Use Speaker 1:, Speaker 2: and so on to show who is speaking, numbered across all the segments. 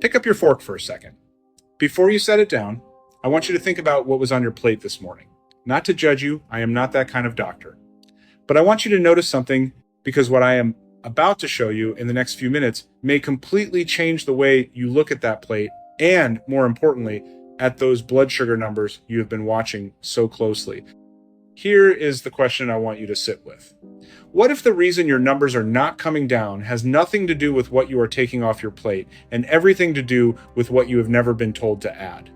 Speaker 1: Pick up your fork for a second. Before you set it down, I want you to think about what was on your plate this morning. Not to judge you, I am not that kind of doctor. But I want you to notice something because what I am about to show you in the next few minutes may completely change the way you look at that plate and, more importantly, at those blood sugar numbers you have been watching so closely. Here is the question I want you to sit with. What if the reason your numbers are not coming down has nothing to do with what you are taking off your plate and everything to do with what you have never been told to add?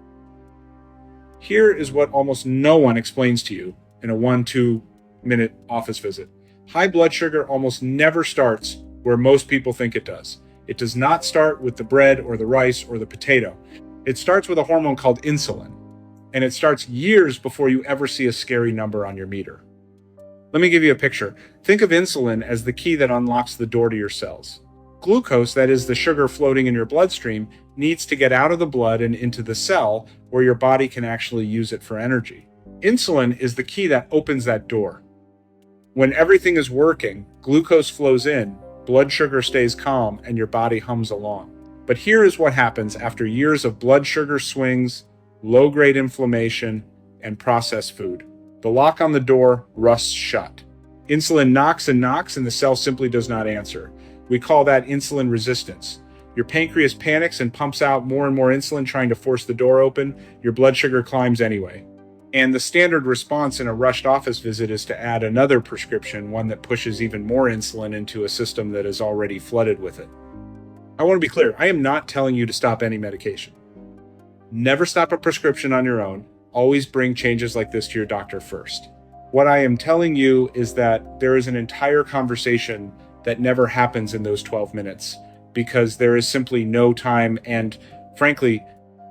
Speaker 1: Here is what almost no one explains to you in a 1-2 minute office visit. High blood sugar almost never starts where most people think it does. It does not start with the bread or the rice or the potato. It starts with a hormone called insulin, and it starts years before you ever see a scary number on your meter. Let me give you a picture. Think of insulin as the key that unlocks the door to your cells. Glucose, that is the sugar floating in your bloodstream, needs to get out of the blood and into the cell where your body can actually use it for energy. Insulin is the key that opens that door. When everything is working, glucose flows in, blood sugar stays calm, and your body hums along. But here is what happens after years of blood sugar swings, low-grade inflammation, and processed food. The lock on the door rusts shut. Insulin knocks and knocks, and the cell simply does not answer. We call that insulin resistance. Your pancreas panics and pumps out more and more insulin trying to force the door open. Your blood sugar climbs anyway. And the standard response in a rushed office visit is to add another prescription, one that pushes even more insulin into a system that is already flooded with it. I want to be clear, I am not telling you to stop any medication. Never stop a prescription on your own. Always bring changes like this to your doctor first. What I am telling you is that there is an entire conversation that never happens in those 12 minutes because there is simply no time and, frankly,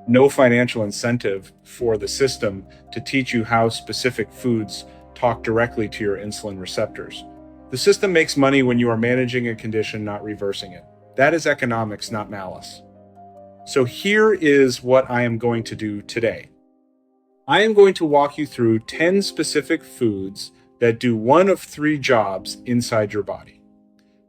Speaker 1: no financial incentive for the system to teach you how specific foods talk directly to your insulin receptors. The system makes money when you are managing a condition, not reversing it. That is economics, not malice. So here is what I am going to do today. I am going to walk you through 10 specific foods that do one of 3 jobs inside your body.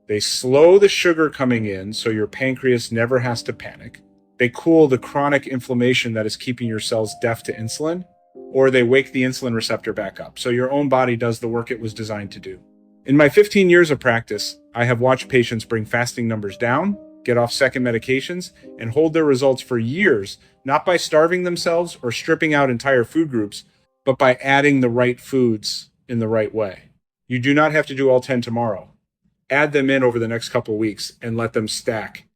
Speaker 1: They slow the sugar coming in so your pancreas never has to panic. They cool the chronic inflammation that is keeping your cells deaf to insulin, or they wake the insulin receptor back up so your own body does the work it was designed to do. In my 15 years of practice, I have watched patients bring fasting numbers down, get off second medications, and hold their results for years, not by starving themselves or stripping out entire food groups, but by adding the right foods in the right way. You do not have to do all 10 tomorrow. Add them in over the next couple weeks and let them stack.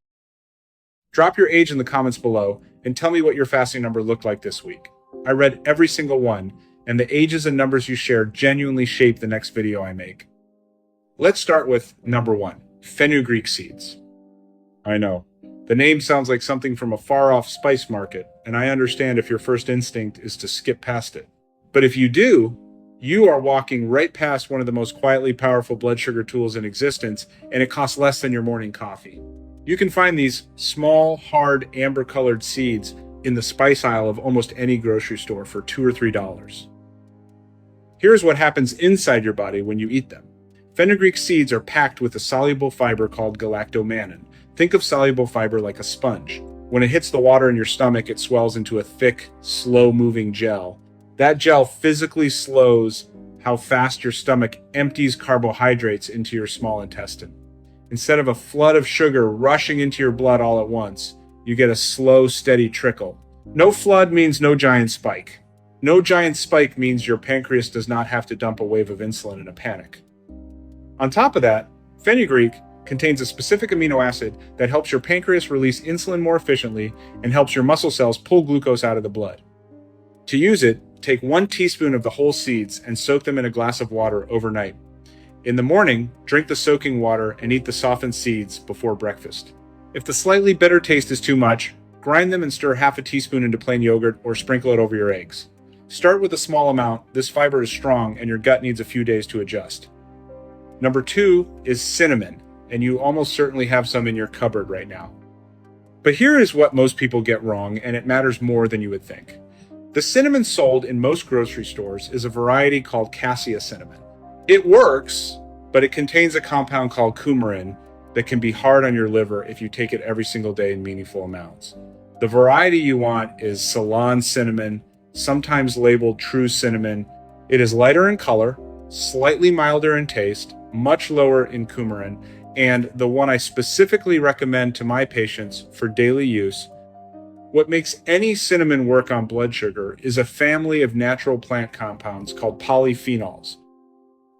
Speaker 1: Drop your age in the comments below and tell me what your fasting number looked like this week. I read every single one, and the ages and numbers you shared genuinely shape the next video I make. Let's start with number 1, fenugreek seeds. I know, the name sounds like something from a far-off spice market, and I understand if your first instinct is to skip past it. But if you do, you are walking right past one of the most quietly powerful blood sugar tools in existence, and it costs less than your morning coffee. You can find these small, hard, amber-colored seeds in the spice aisle of almost any grocery store for $2 or $3. Here's what happens inside your body when you eat them. Fenugreek seeds are packed with a soluble fiber called galactomannan. Think of soluble fiber like a sponge. When it hits the water in your stomach, it swells into a thick, slow-moving gel. That gel physically slows how fast your stomach empties carbohydrates into your small intestine. Instead of a flood of sugar rushing into your blood all at once, you get a slow, steady trickle. No flood means no giant spike. No giant spike means your pancreas does not have to dump a wave of insulin in a panic. On top of that, fenugreek contains a specific amino acid that helps your pancreas release insulin more efficiently and helps your muscle cells pull glucose out of the blood. To use it, take 1 teaspoon of the whole seeds and soak them in a glass of water overnight. In the morning, drink the soaking water and eat the softened seeds before breakfast. If the slightly bitter taste is too much, grind them and stir half a teaspoon into plain yogurt or sprinkle it over your eggs. Start with a small amount. This fiber is strong and your gut needs a few days to adjust. Number 2 is cinnamon, and you almost certainly have some in your cupboard right now. But here is what most people get wrong, and it matters more than you would think. The cinnamon sold in most grocery stores is a variety called cassia cinnamon. It works, but it contains a compound called coumarin that can be hard on your liver if you take it every single day in meaningful amounts. The variety you want is Ceylon cinnamon, sometimes labeled true cinnamon. It is lighter in color, slightly milder in taste, much lower in coumarin, and the one I specifically recommend to my patients for daily use. What makes any cinnamon work on blood sugar is a family of natural plant compounds called polyphenols.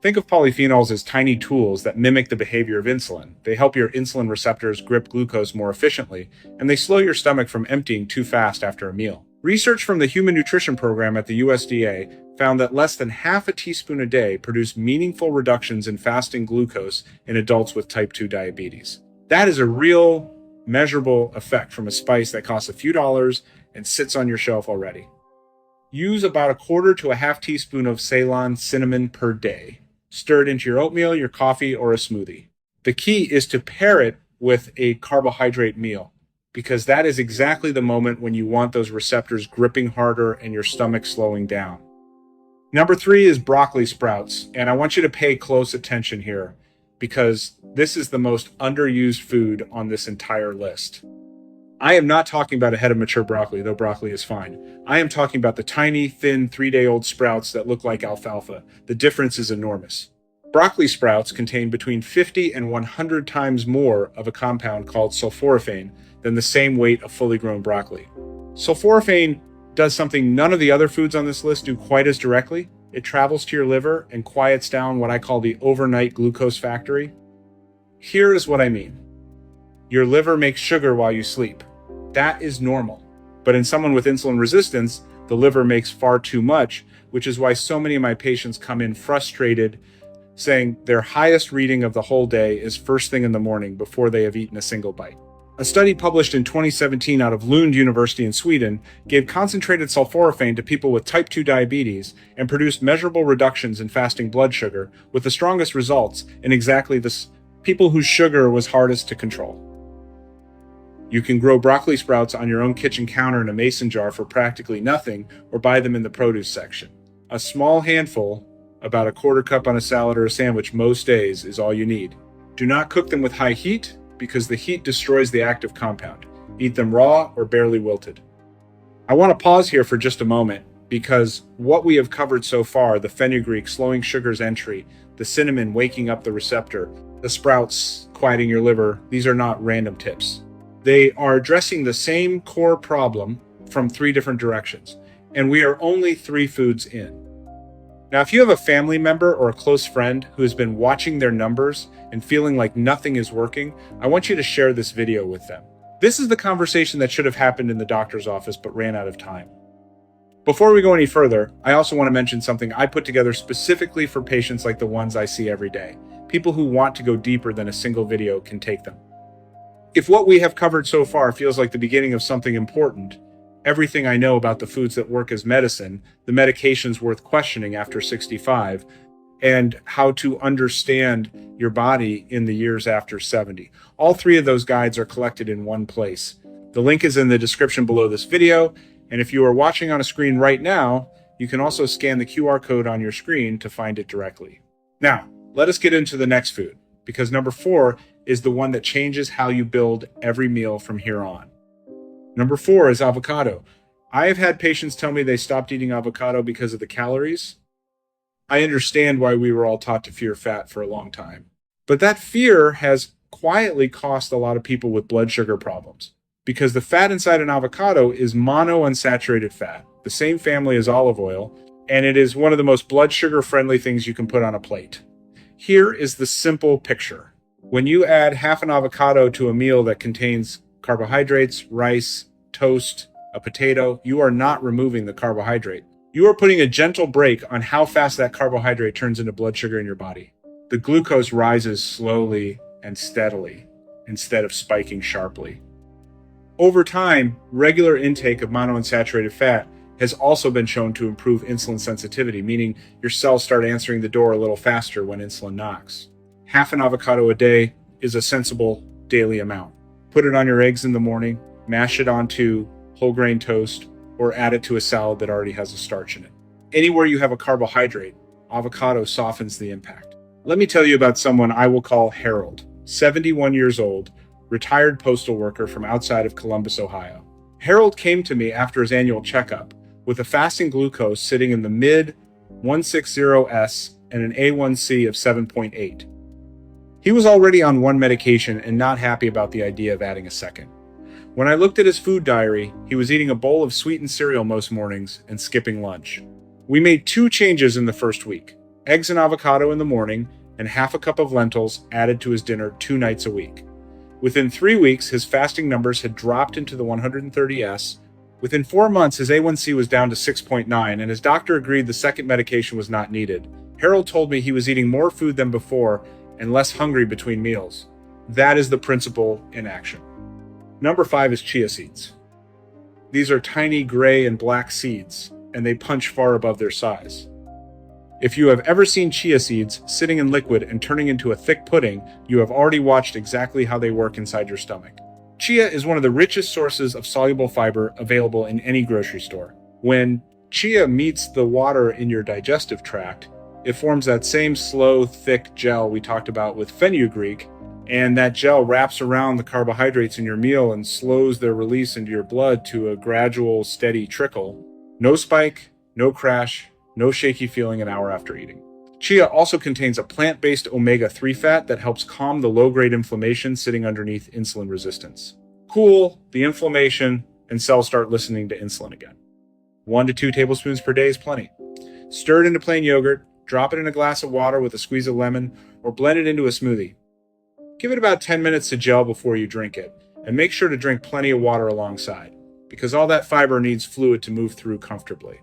Speaker 1: Think of polyphenols as tiny tools that mimic the behavior of insulin. They help your insulin receptors grip glucose more efficiently, and they slow your stomach from emptying too fast after a meal. Research from the Human Nutrition Program at the USDA found that less than half a teaspoon a day produced meaningful reductions in fasting glucose in adults with type 2 diabetes. That is a real, measurable effect from a spice that costs a few dollars and sits on your shelf already. Use about a quarter to a half teaspoon of Ceylon cinnamon per day. Stir it into your oatmeal, your coffee, or a smoothie. The key is to pair it with a carbohydrate meal, because that is exactly the moment when you want those receptors gripping harder and your stomach slowing down. Number 3 is broccoli sprouts, and I want you to pay close attention here, because this is the most underused food on this entire list. I am not talking about a head of mature broccoli, though broccoli is fine. I am talking about the tiny, thin, 3-day-old sprouts that look like alfalfa. The difference is enormous. Broccoli sprouts contain between 50 and 100 times more of a compound called sulforaphane than the same weight of fully grown broccoli. Sulforaphane does something none of the other foods on this list do quite as directly. It travels to your liver and quiets down what I call the overnight glucose factory. Here is what I mean. Your liver makes sugar while you sleep. That is normal. But in someone with insulin resistance, the liver makes far too much, which is why so many of my patients come in frustrated, saying their highest reading of the whole day is first thing in the morning before they have eaten a single bite. A study published in 2017 out of Lund University in Sweden gave concentrated sulforaphane to people with type 2 diabetes and produced measurable reductions in fasting blood sugar, with the strongest results in exactly the people whose sugar was hardest to control. You can grow broccoli sprouts on your own kitchen counter in a mason jar for practically nothing, or buy them in the produce section. A small handful, about a quarter cup on a salad or a sandwich most days, is all you need. Do not cook them with high heat, because the heat destroys the active compound. Eat them raw or barely wilted. I want to pause here for just a moment, because what we have covered so far, the fenugreek slowing sugar's entry, the cinnamon waking up the receptor, the sprouts quieting your liver, these are not random tips. They are addressing the same core problem from 3 different directions, and we are only 3 foods in. Now, if you have a family member or a close friend who has been watching their numbers and feeling like nothing is working, I want you to share this video with them. This is the conversation that should have happened in the doctor's office but ran out of time. Before we go any further, I also want to mention something I put together specifically for patients like the ones I see every day, people who want to go deeper than a single video can take them. If what we have covered so far feels like the beginning of something important, everything I know about the foods that work as medicine, the medications worth questioning after 65, and how to understand your body in the years after 70. All 3 of those guides are collected in one place. The link is in the description below this video, and if you are watching on a screen right now, you can also scan the QR code on your screen to find it directly. Now, let us get into the next food, because number 4 is the one that changes how you build every meal from here on. Number 4 is avocado. I have had patients tell me they stopped eating avocado because of the calories. I understand why we were all taught to fear fat for a long time. But that fear has quietly cost a lot of people with blood sugar problems, because the fat inside an avocado is monounsaturated fat, the same family as olive oil, and it is one of the most blood sugar friendly things you can put on a plate. Here is the simple picture. When you add half an avocado to a meal that contains carbohydrates, rice, toast, a potato, you are not removing the carbohydrate. You are putting a gentle brake on how fast that carbohydrate turns into blood sugar in your body. The glucose rises slowly and steadily instead of spiking sharply. Over time, regular intake of monounsaturated fat has also been shown to improve insulin sensitivity, meaning your cells start answering the door a little faster when insulin knocks. Half an avocado a day is a sensible daily amount. Put it on your eggs in the morning, mash it onto whole grain toast, or add it to a salad that already has a starch in it. Anywhere you have a carbohydrate, avocado softens the impact. Let me tell you about someone I will call Harold. 71 years old, retired postal worker from outside of Columbus, Ohio. Harold came to me after his annual checkup with a fasting glucose sitting in the mid 160s and an A1C of 7.8. He was already on one medication and not happy about the idea of adding a second. When I looked at his food diary, he was eating a bowl of sweetened cereal most mornings and skipping lunch. We made 2 changes in the first week: eggs and avocado in the morning and half a cup of lentils added to his dinner 2 nights a week. Within 3 weeks, his fasting numbers had dropped into the 130s. Within 4 months, his A1C was down to 6.9, and his doctor agreed the second medication was not needed. Harold told me he was eating more food than before and less hungry between meals. That is the principle in action. Number 5 is chia seeds. These are tiny gray and black seeds, and they punch far above their size. If you have ever seen chia seeds sitting in liquid and turning into a thick pudding, you have already watched exactly how they work inside your stomach. Chia is one of the richest sources of soluble fiber available in any grocery store. When chia meets the water in your digestive tract, it forms that same slow, thick gel we talked about with fenugreek, and that gel wraps around the carbohydrates in your meal and slows their release into your blood to a gradual, steady trickle. No spike, no crash, no shaky feeling an hour after eating. Chia also contains a plant-based omega-3 fat that helps calm the low-grade inflammation sitting underneath insulin resistance. Cool the inflammation, and cells start listening to insulin again. 1 to 2 tablespoons per day is plenty. Stir it into plain yogurt, drop it in a glass of water with a squeeze of lemon, or blend it into a smoothie. Give it about 10 minutes to gel before you drink it, and make sure to drink plenty of water alongside, because all that fiber needs fluid to move through comfortably.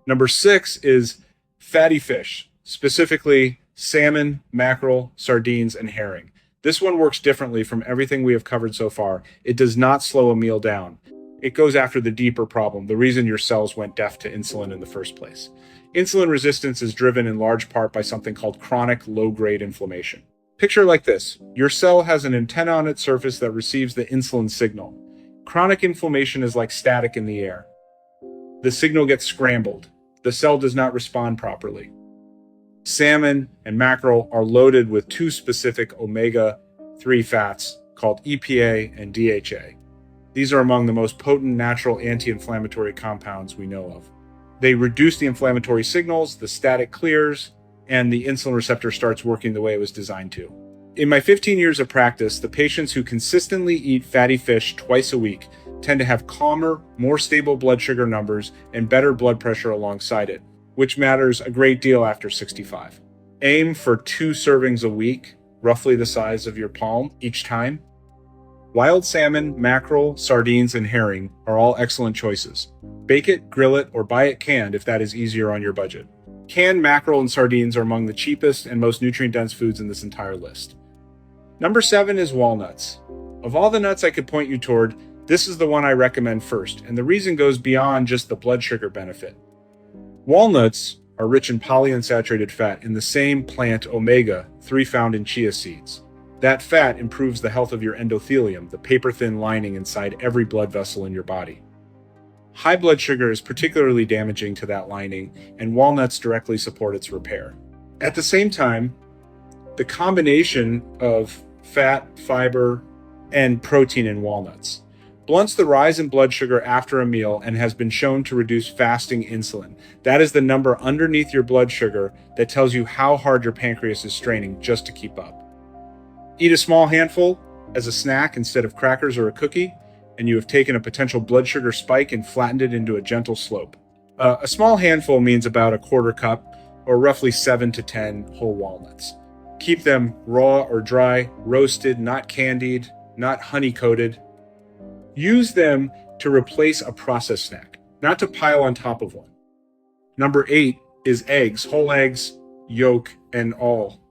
Speaker 1: Number 6 is fatty fish, specifically salmon, mackerel, sardines, and herring. This one works differently from everything we have covered so far. It does not slow a meal down. It goes after the deeper problem, the reason your cells went deaf to insulin in the first place. Insulin resistance is driven in large part by something called chronic low-grade inflammation. Picture like this. Your cell has an antenna on its surface that receives the insulin signal. Chronic inflammation is like static in the air. The signal gets scrambled. The cell does not respond properly. Salmon and mackerel are loaded with 2 specific omega-3 fats called EPA and DHA. These are among the most potent natural anti-inflammatory compounds we know of. They reduce the inflammatory signals, the static clears, and the insulin receptor starts working the way it was designed to. In my 15 years of practice, the patients who consistently eat fatty fish twice a week tend to have calmer, more stable blood sugar numbers and better blood pressure alongside it, which matters a great deal after 65. Aim for 2 servings a week, roughly the size of your palm each time. Wild salmon, mackerel, sardines, and herring are all excellent choices. Bake it, grill it, or buy it canned if that is easier on your budget. Canned mackerel and sardines are among the cheapest and most nutrient-dense foods in this entire list. Number 7 is walnuts. Of all the nuts I could point you toward, this is the one I recommend first, and the reason goes beyond just the blood sugar benefit. Walnuts are rich in polyunsaturated fat in the same plant omega-3 found in chia seeds. That fat improves the health of your endothelium, the paper-thin lining inside every blood vessel in your body. High blood sugar is particularly damaging to that lining, and walnuts directly support its repair. At the same time, the combination of fat, fiber, and protein in walnuts blunts the rise in blood sugar after a meal and has been shown to reduce fasting insulin. That is the number underneath your blood sugar that tells you how hard your pancreas is straining just to keep up. Eat a small handful as a snack instead of crackers or a cookie, and you have taken a potential blood sugar spike and flattened it into a gentle slope. A small handful means about a quarter cup, or roughly 7 to 10 whole walnuts. Keep them raw or dry, roasted, not candied, not honey-coated. Use them to replace a processed snack, not to pile on top of one. Number 8 is eggs, whole eggs, yolk, and all.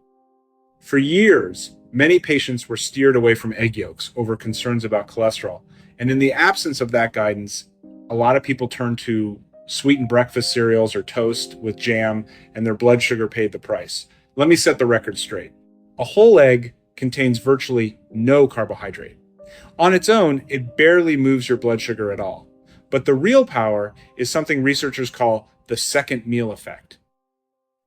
Speaker 1: For years, many patients were steered away from egg yolks over concerns about cholesterol. And in the absence of that guidance, a lot of people turned to sweetened breakfast cereals or toast with jam, and their blood sugar paid the price. Let me set the record straight. A whole egg contains virtually no carbohydrate. On its own, it barely moves your blood sugar at all. But the real power is something researchers call the second meal effect.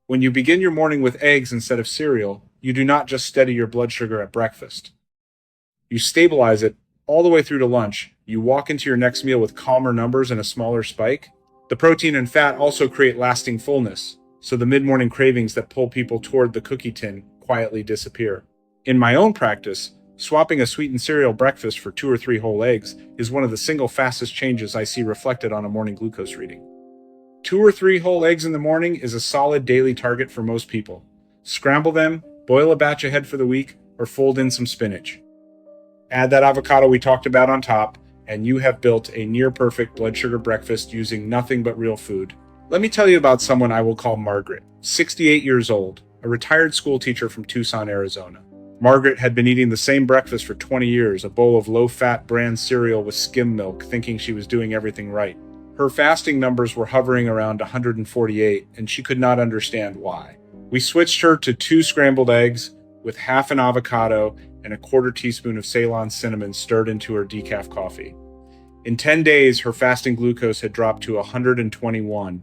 Speaker 1: When you begin your morning with eggs instead of cereal, you do not just steady your blood sugar at breakfast. You stabilize it all the way through to lunch. You walk into your next meal with calmer numbers and a smaller spike. The protein and fat also create lasting fullness, so the mid-morning cravings that pull people toward the cookie tin quietly disappear. In my own practice, swapping a sweetened cereal breakfast for 2 or 3 whole eggs is one of the single fastest changes I see reflected on a morning glucose reading. 2 or 3 whole eggs in the morning is a solid daily target for most people. Scramble them, boil a batch ahead for the week, or fold in some spinach. Add that avocado we talked about on top, and you have built a near-perfect blood sugar breakfast using nothing but real food. Let me tell you about someone I will call Margaret, 68 years old, a retired school teacher from Tucson, Arizona. Margaret had been eating the same breakfast for 20 years, a bowl of low-fat bran cereal with skim milk, thinking she was doing everything right. Her fasting numbers were hovering around 148, and she could not understand why. We switched her to 2 scrambled eggs with half an avocado and a 1/4 teaspoon of Ceylon cinnamon stirred into her decaf coffee. In 10 days, her fasting glucose had dropped to 121.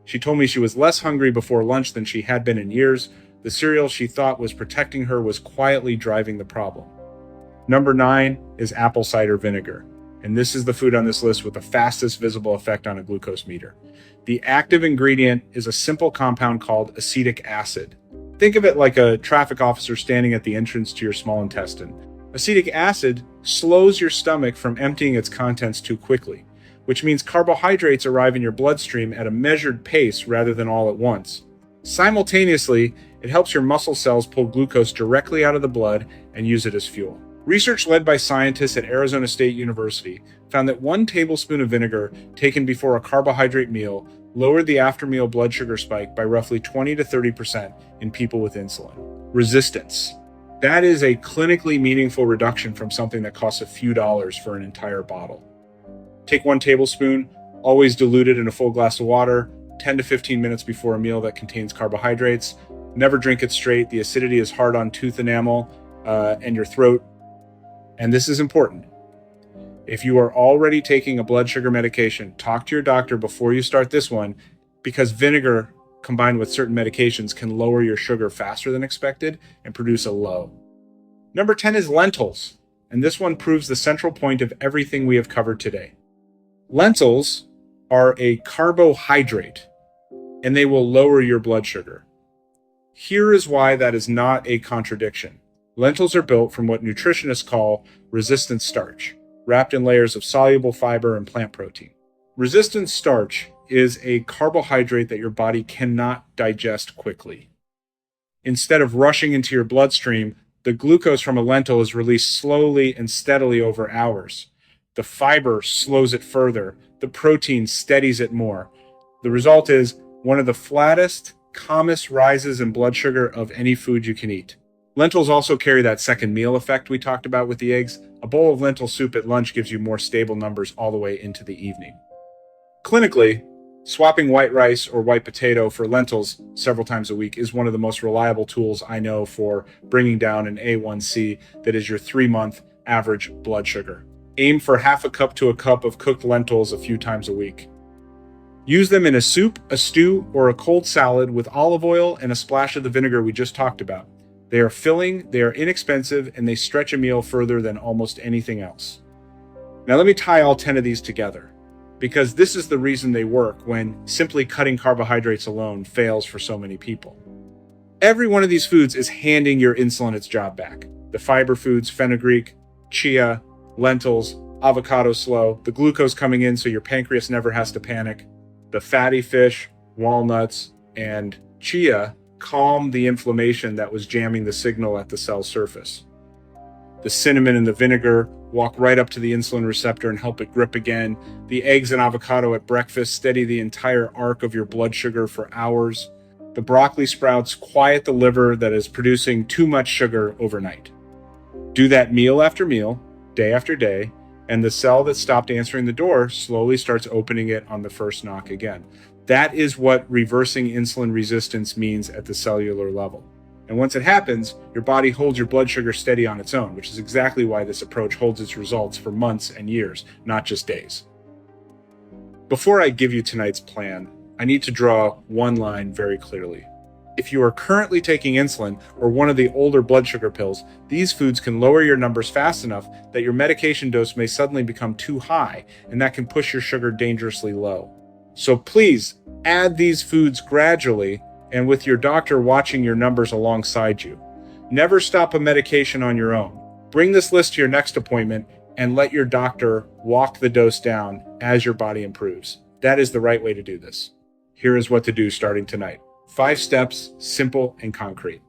Speaker 1: She told me she was less hungry before lunch than she had been in years. The cereal she thought was protecting her was quietly driving the problem. Number 9 is apple cider vinegar, and this is the food on this list with the fastest visible effect on a glucose meter. The active ingredient is a simple compound called acetic acid. Think of it like a traffic officer standing at the entrance to your small intestine. Acetic acid slows your stomach from emptying its contents too quickly, which means carbohydrates arrive in your bloodstream at a measured pace rather than all at once. Simultaneously, it helps your muscle cells pull glucose directly out of the blood and use it as fuel. Research led by scientists at Arizona State University found that 1 tablespoon of vinegar taken before a carbohydrate meal lowered the after-meal blood sugar spike by roughly 20 to 30% in people with insulin resistance. That is a clinically meaningful reduction from something that costs a few dollars for an entire bottle. Take 1 tablespoon, always dilute it in a full glass of water, 10 to 15 minutes before a meal that contains carbohydrates. Never drink it straight. The acidity is hard on tooth enamel and your throat. And this is important. If you are already taking a blood sugar medication, talk to your doctor before you start this one, because vinegar combined with certain medications can lower your sugar faster than expected and produce a low. Number 10 is lentils, and this one proves the central point of everything we have covered today. Lentils are a carbohydrate, and they will lower your blood sugar. Here is why that is not a contradiction. Lentils are built from what nutritionists call resistant starch, wrapped in layers of soluble fiber and plant protein. Resistant starch is a carbohydrate that your body cannot digest quickly. Instead of rushing into your bloodstream, the glucose from a lentil is released slowly and steadily over hours. The fiber slows it further. The protein steadies it more. The result is one of the flattest, calmest rises in blood sugar of any food you can eat. Lentils also carry that second meal effect we talked about with the eggs. A bowl of lentil soup at lunch gives you more stable numbers all the way into the evening. Clinically, swapping white rice or white potato for lentils several times a week is one of the most reliable tools I know for bringing down an A1C that is your 3-month average blood sugar. Aim for half a cup to a cup of cooked lentils a few times a week. Use them in a soup, a stew, or a cold salad with olive oil and a splash of the vinegar we just talked about. They are filling, they are inexpensive, and they stretch a meal further than almost anything else. Now let me tie all 10 of these together, because this is the reason they work when simply cutting carbohydrates alone fails for so many people. Every one of these foods is handing your insulin its job back. The fiber foods, fenugreek, chia, lentils, avocado slow, the glucose coming in so your pancreas never has to panic, the fatty fish, walnuts, and chia calm the inflammation that was jamming the signal at the cell surface. The cinnamon and the vinegar walk right up to the insulin receptor and help it grip again. The eggs and avocado at breakfast steady the entire arc of your blood sugar for hours. The broccoli sprouts quiet the liver that is producing too much sugar overnight. Do that meal after meal, day after day, and the cell that stopped answering the door slowly starts opening it on the first knock again. That is what reversing insulin resistance means at the cellular level. And once it happens, your body holds your blood sugar steady on its own, which is exactly why this approach holds its results for months and years, not just days. Before I give you tonight's plan, I need to draw one line very clearly. If you are currently taking insulin or one of the older blood sugar pills, these foods can lower your numbers fast enough that your medication dose may suddenly become too high, and that can push your sugar dangerously low. So please add these foods gradually and with your doctor watching your numbers alongside you. Never stop a medication on your own. Bring this list to your next appointment and let your doctor walk the dose down as your body improves. That is the right way to do this. Here is what to do starting tonight. 5 steps, simple and concrete.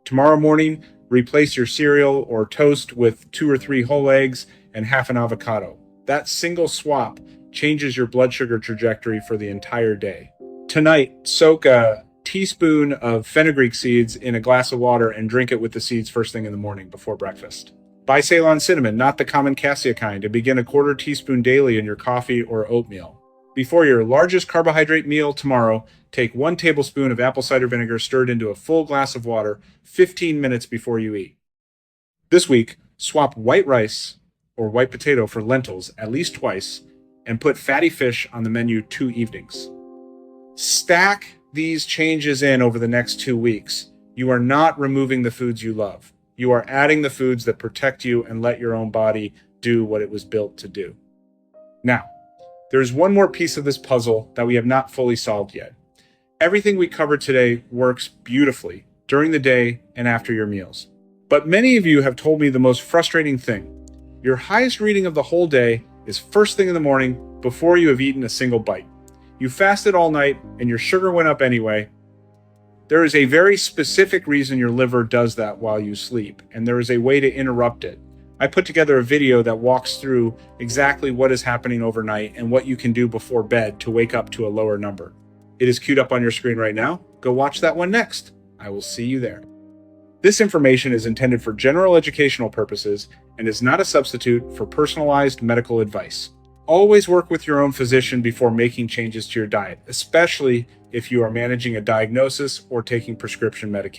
Speaker 1: Tomorrow morning, replace your cereal or toast with 2 or 3 whole eggs and half an avocado. That single swap changes your blood sugar trajectory for the entire day. Tonight, soak a teaspoon of fenugreek seeds in a glass of water and drink it with the seeds first thing in the morning before breakfast. Buy Ceylon cinnamon, not the common cassia kind, and begin a 1/4 teaspoon daily in your coffee or oatmeal. Before your largest carbohydrate meal tomorrow, take 1 tablespoon of apple cider vinegar stirred into a full glass of water 15 minutes before you eat. This week, swap white rice or white potato for lentils at least twice and put fatty fish on the menu 2 evenings. Stack these changes in over the next 2 weeks. You are not removing the foods you love. You are adding the foods that protect you and let your own body do what it was built to do. Now, there's one more piece of this puzzle that we have not fully solved yet. Everything we covered today works beautifully during the day and after your meals. But many of you have told me the most frustrating thing. Your highest reading of the whole day is first thing in the morning before you have eaten a single bite. You fasted all night and your sugar went up anyway. There is a very specific reason your liver does that while you sleep, and there is a way to interrupt it. I put together a video that walks through exactly what is happening overnight and what you can do before bed to wake up to a lower number. It is queued up on your screen right now. Go watch that one next. I will see you there. This information is intended for general educational purposes and is not a substitute for personalized medical advice. Always work with your own physician before making changes to your diet, especially if you are managing a diagnosis or taking prescription medication.